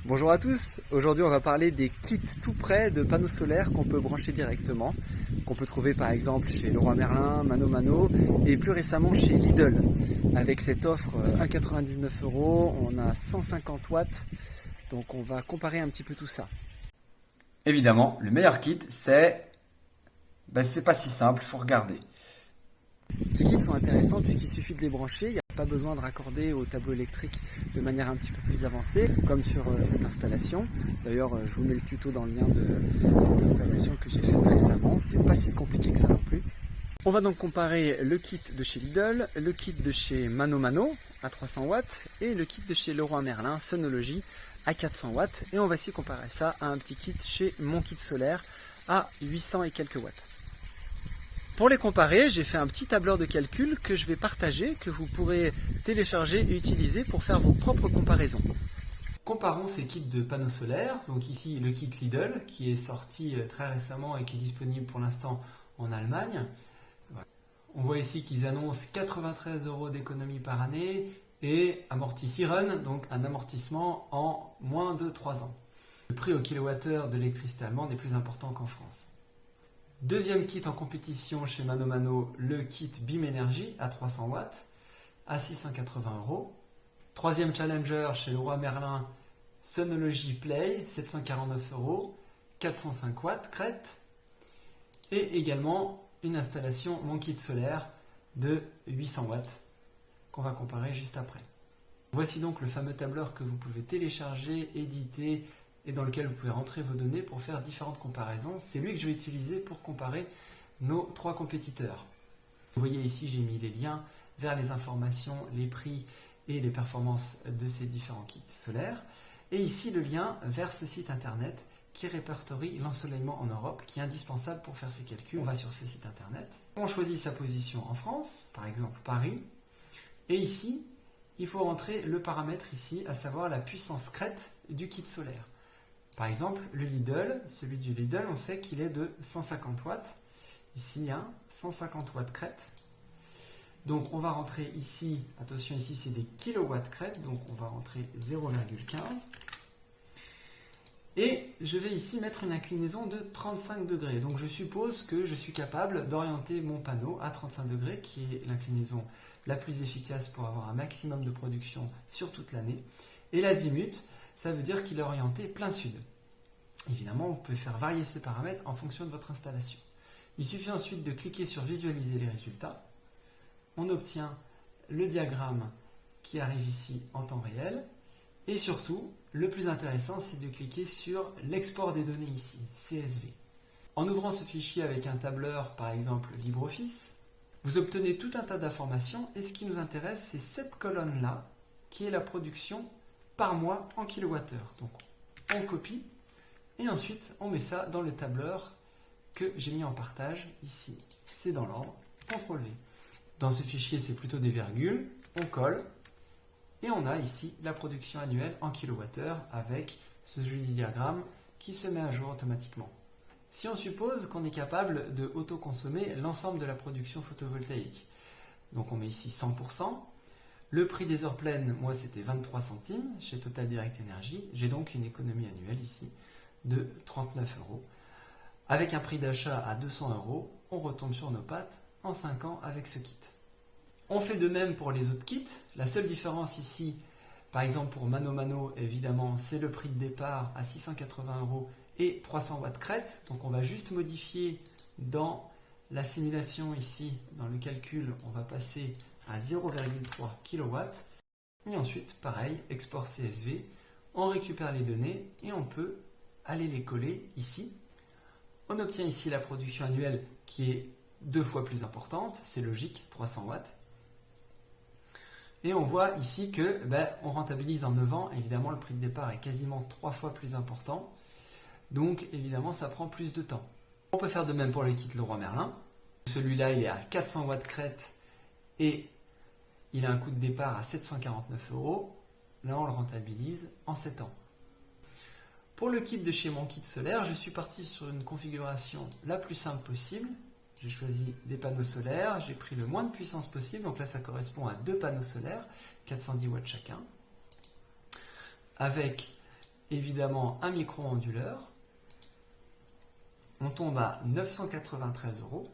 Bonjour à tous, aujourd'hui on va parler des kits tout prêts de panneaux solaires qu'on peut brancher directement, qu'on peut trouver par exemple chez Leroy Merlin, ManoMano et plus récemment chez Lidl. Avec cette offre 199 €, on a 150 watts, donc on va comparer un petit peu tout ça. Évidemment, le meilleur kit, c'est pas si simple, faut regarder. Ces kits sont intéressants puisqu'il suffit de les brancher, il n'y a pas besoin de raccorder au tableau électrique de manière un petit peu plus avancée, comme sur cette installation. D'ailleurs, je vous mets le tuto dans le lien de cette installation que j'ai faite récemment, c'est pas si compliqué que ça non plus. On va donc comparer le kit de chez Lidl, le kit de chez ManoMano à 300 watts et le kit de chez Leroy Merlin Sonology à 400 watts. Et on va aussi comparer ça à un petit kit chez Mon Kit Solaire à 800 et quelques watts. Pour les comparer, j'ai fait un petit tableur de calcul que je vais partager, que vous pourrez télécharger et utiliser pour faire vos propres comparaisons. Comparons ces kits de panneaux solaires. Donc ici le kit Lidl qui est sorti très récemment et qui est disponible pour l'instant en Allemagne. On voit ici qu'ils annoncent 93 € d'économie par année et amorti run, donc un amortissement en moins de 3 ans. Le prix au kilowattheure de l'électricité allemande est plus important qu'en France. Deuxième kit en compétition chez ManoMano, le kit BIM Energy à 300 watts à 680 €. Troisième challenger chez Leroy Merlin, Sonology Play, 749 €, 405 watts crête. Et également une installation Mon Kit Solaire de 800 watts qu'on va comparer juste après. Voici donc le fameux tableur que vous pouvez télécharger, éditer et dans lequel vous pouvez rentrer vos données pour faire différentes comparaisons. C'est lui que je vais utiliser pour comparer nos trois compétiteurs. Vous voyez ici, j'ai mis les liens vers les informations, les prix et les performances de ces différents kits solaires. Et ici, le lien vers ce site internet qui répertorie l'ensoleillement en Europe, qui est indispensable pour faire ces calculs. On va sur ce site internet. On choisit sa position en France, par exemple Paris. Et ici, il faut rentrer le paramètre ici, à savoir la puissance crête du kit solaire. Par exemple, le Lidl, celui du Lidl, on sait qu'il est de 150 watts. Ici, 150 watts crête. Donc, on va rentrer ici, attention, ici, c'est des kilowatts crête, donc on va rentrer 0,15. Et je vais ici mettre une inclinaison de 35 degrés. Donc, je suppose que je suis capable d'orienter mon panneau à 35 degrés, qui est l'inclinaison la plus efficace pour avoir un maximum de production sur toute l'année. Et l'azimut, ça veut dire qu'il est orienté plein sud. Évidemment, vous pouvez faire varier ces paramètres en fonction de votre installation. Il suffit ensuite de cliquer sur visualiser les résultats. On obtient le diagramme qui arrive ici en temps réel. Et surtout, le plus intéressant, c'est de cliquer sur l'export des données ici, CSV. En ouvrant ce fichier avec un tableur, par exemple LibreOffice, vous obtenez tout un tas d'informations et ce qui nous intéresse, c'est cette colonne-là, qui est la production par mois en kilowattheure. Donc, on copie et ensuite, on met ça dans le tableur que j'ai mis en partage ici. C'est dans l'ordre, CTRL V. Dans ce fichier, c'est plutôt des virgules, on colle et on a ici la production annuelle en kilowattheure avec ce joli diagramme qui se met à jour automatiquement. Si on suppose qu'on est capable de auto-consommer l'ensemble de la production photovoltaïque, donc on met ici 100%, le prix des heures pleines, moi c'était 23 centimes chez Total Direct Energy, j'ai donc une économie annuelle ici de 39 €. Avec un prix d'achat à 200 €, on retombe sur nos pattes en 5 ans avec ce kit. On fait de même pour les autres kits. La seule différence ici, par exemple pour ManoMano, évidemment, c'est le prix de départ à 680 € et 300 watts crête. Donc on va juste modifier dans la simulation ici, dans le calcul, on va passer à 0,3 kW. Et ensuite, pareil, export CSV, on récupère les données et on peut aller les coller ici. On obtient ici la production annuelle qui est 2 fois plus importante, c'est logique, 300 watts. Et on voit ici que on rentabilise en 9 ans, évidemment le prix de départ est quasiment 3 fois plus important, donc évidemment ça prend plus de temps. On peut faire de même pour le kit Leroy Merlin. Celui-là il est à 400 watts crête et il a un coût de départ à 749 €. Là on le rentabilise en 7 ans. Pour le kit de chez Mon Kit Solaire, je suis parti sur une configuration la plus simple possible. J'ai choisi des panneaux solaires, j'ai pris le moins de puissance possible, donc là ça correspond à 2 panneaux solaires, 410 watts chacun, avec évidemment un micro-onduleur. On tombe à 993 €.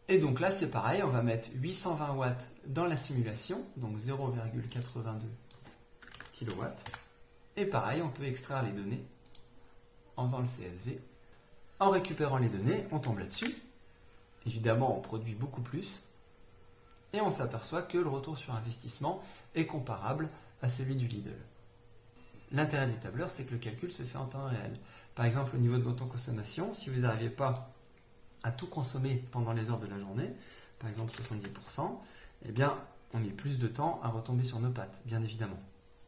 Et donc là, c'est pareil, on va mettre 820 watts dans la simulation, donc 0,82 kW. Et pareil, on peut extraire les données en faisant le CSV. En récupérant les données, on tombe là-dessus. Évidemment, on produit beaucoup plus. Et on s'aperçoit que le retour sur investissement est comparable à celui du Lidl. L'intérêt du tableur, c'est que le calcul se fait en temps réel. Par exemple, au niveau de votre consommation, si vous n'arrivez pas à tout consommer pendant les heures de la journée, par exemple 70%, eh bien, on met plus de temps à retomber sur nos pattes, bien évidemment.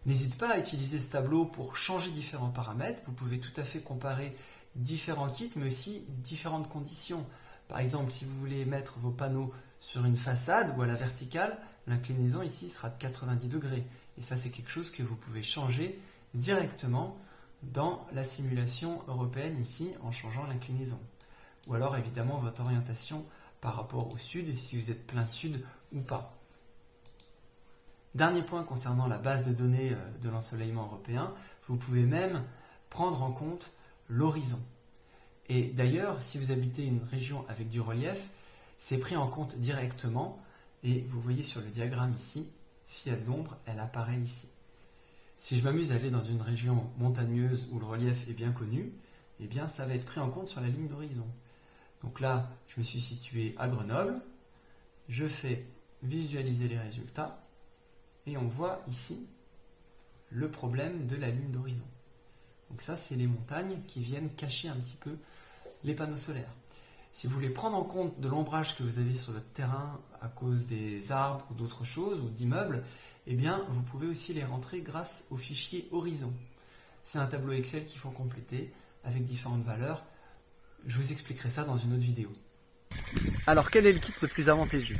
N'hésitez pas à utiliser ce tableau pour changer différents paramètres. Vous pouvez tout à fait comparer différents kits, mais aussi différentes conditions. Par exemple, si vous voulez mettre vos panneaux sur une façade ou à la verticale, l'inclinaison ici sera de 90 degrés. Et ça, c'est quelque chose que vous pouvez changer directement dans la simulation européenne ici en changeant l'inclinaison. Ou alors évidemment votre orientation par rapport au sud, si vous êtes plein sud ou pas. Dernier point concernant la base de données de l'ensoleillement européen, vous pouvez même prendre en compte l'horizon. Et d'ailleurs, si vous habitez une région avec du relief, c'est pris en compte directement et vous voyez sur le diagramme ici, s'il y a de l'ombre, elle apparaît ici. Si je m'amuse à aller dans une région montagneuse où le relief est bien connu, eh bien ça va être pris en compte sur la ligne d'horizon. Donc là, je me suis situé à Grenoble, je fais visualiser les résultats et on voit ici le problème de la ligne d'horizon. Donc ça, c'est les montagnes qui viennent cacher un petit peu les panneaux solaires. Si vous voulez prendre en compte de l'ombrage que vous avez sur votre terrain à cause des arbres ou d'autres choses ou d'immeubles, eh bien, vous pouvez aussi les rentrer grâce au fichier Horizon. C'est un tableau Excel qu'il faut compléter avec différentes valeurs. Je vous expliquerai ça dans une autre vidéo. Alors, quel est le kit le plus avantageux?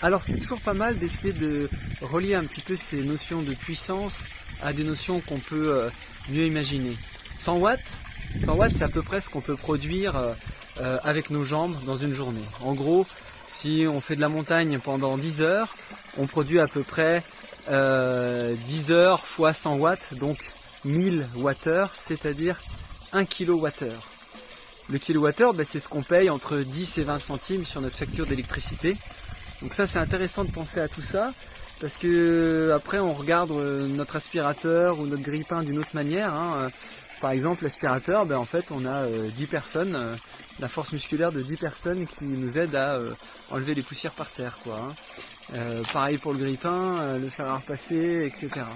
Alors, c'est toujours pas mal d'essayer de relier un petit peu ces notions de puissance à des notions qu'on peut mieux imaginer. 100 watts, c'est à peu près ce qu'on peut produire avec nos jambes dans une journée. En gros, si on fait de la montagne pendant 10 heures, on produit à peu près 10 heures fois 100 watts, donc 1000 Wh, c'est-à-dire 1 kWh. Le kilowattheure, c'est ce qu'on paye entre 10 et 20 centimes sur notre facture d'électricité. Donc ça, c'est intéressant de penser à tout ça, parce que après on regarde notre aspirateur ou notre grille-pain d'une autre manière. Par exemple, l'aspirateur, en fait, on a 10 personnes, la force musculaire de 10 personnes qui nous aident à enlever les poussières par terre, quoi. Pareil pour le grille-pain, le fer à repasser, etc.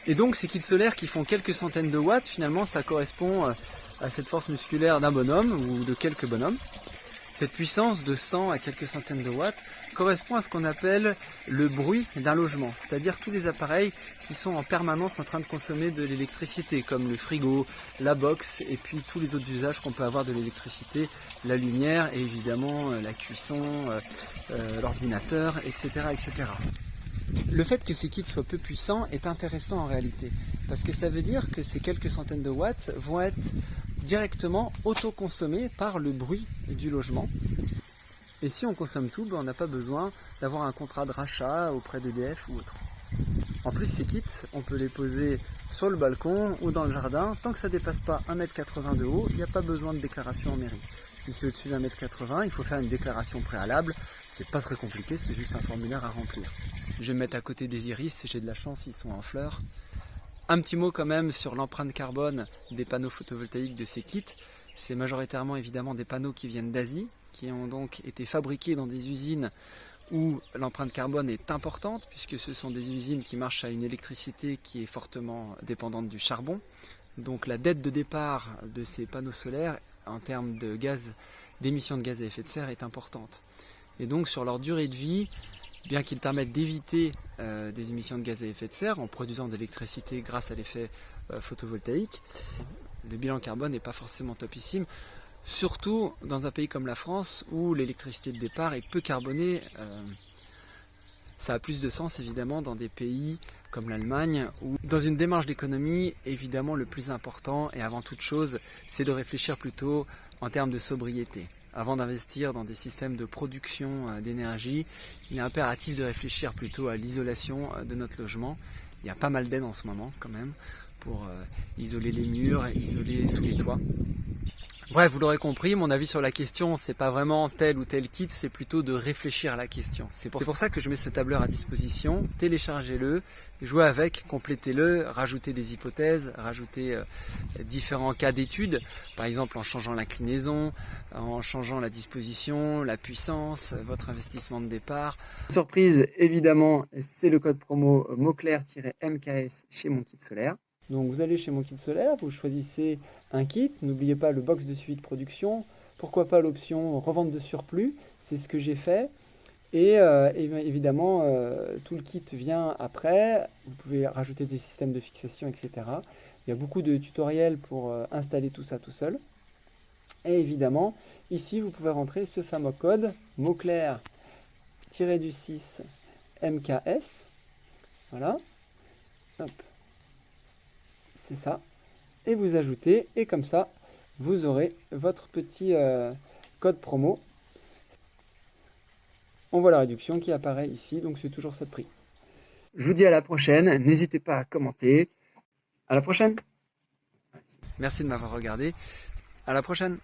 Et donc ces kits solaires qui font quelques centaines de watts, finalement ça correspond à cette force musculaire d'un bonhomme ou de quelques bonhommes. Cette puissance de 100 à quelques centaines de watts correspond à ce qu'on appelle le bruit d'un logement, c'est-à-dire tous les appareils qui sont en permanence en train de consommer de l'électricité, comme le frigo, la box et puis tous les autres usages qu'on peut avoir de l'électricité, la lumière et évidemment la cuisson, l'ordinateur, etc., etc. Le fait que ces kits soient peu puissants est intéressant en réalité, parce que ça veut dire que ces quelques centaines de watts vont être directement autoconsommés par le bruit du logement. Et si on consomme tout, on n'a pas besoin d'avoir un contrat de rachat auprès d'EDF ou autre. En plus, ces kits, on peut les poser sur le balcon ou dans le jardin. Tant que ça ne dépasse pas 1,80 m de haut, il n'y a pas besoin de déclaration en mairie. Si c'est au-dessus d'1,80 m, il faut faire une déclaration préalable. C'est pas très compliqué, c'est juste un formulaire à remplir. Je vais me mettre à côté des iris, j'ai de la chance, ils sont en fleurs. Un petit mot quand même sur l'empreinte carbone des panneaux photovoltaïques de ces kits. C'est majoritairement évidemment des panneaux qui viennent d'Asie, qui ont donc été fabriqués dans des usines où l'empreinte carbone est importante, puisque ce sont des usines qui marchent à une électricité qui est fortement dépendante du charbon. Donc la dette de départ de ces panneaux solaires en termes de d'émissions de gaz à effet de serre est importante. Et donc sur leur durée de vie, bien qu'ils permettent d'éviter des émissions de gaz à effet de serre en produisant de l'électricité grâce à l'effet photovoltaïque, le bilan carbone n'est pas forcément topissime, surtout dans un pays comme la France où l'électricité de départ est peu carbonée. Ça a plus de sens évidemment dans des pays comme l'Allemagne où dans une démarche d'économie, évidemment le plus important et avant toute chose, c'est de réfléchir plutôt en termes de sobriété. Avant d'investir dans des systèmes de production d'énergie, il est impératif de réfléchir plutôt à l'isolation de notre logement. Il y a pas mal d'aides en ce moment quand même pour isoler les murs, isoler sous les toits. Bref, vous l'aurez compris, mon avis sur la question, c'est pas vraiment tel ou tel kit, c'est plutôt de réfléchir à la question. C'est pour ça que je mets ce tableur à disposition, téléchargez-le, jouez avec, complétez-le, rajoutez des hypothèses, rajoutez différents cas d'études, par exemple en changeant l'inclinaison, en changeant la disposition, la puissance, votre investissement de départ. Surprise, évidemment, c'est le code promo MOTCLAIR-MKS chez Mon Kit Solaire. Donc vous allez chez Mon Kit Solaire, vous choisissez un kit, n'oubliez pas le box de suivi de production, pourquoi pas l'option revente de surplus, c'est ce que j'ai fait. Et évidemment, tout le kit vient après, vous pouvez rajouter des systèmes de fixation, etc. Il y a beaucoup de tutoriels pour installer tout ça tout seul. Et évidemment, ici, vous pouvez rentrer ce fameux code, mot-clair-du-6 MKS. Voilà. Hop. C'est ça. Et vous ajoutez, et comme ça, vous aurez votre petit code promo. On voit la réduction qui apparaît ici, donc c'est toujours ce prix. Je vous dis à la prochaine, n'hésitez pas à commenter. À la prochaine. Merci de m'avoir regardé. À la prochaine.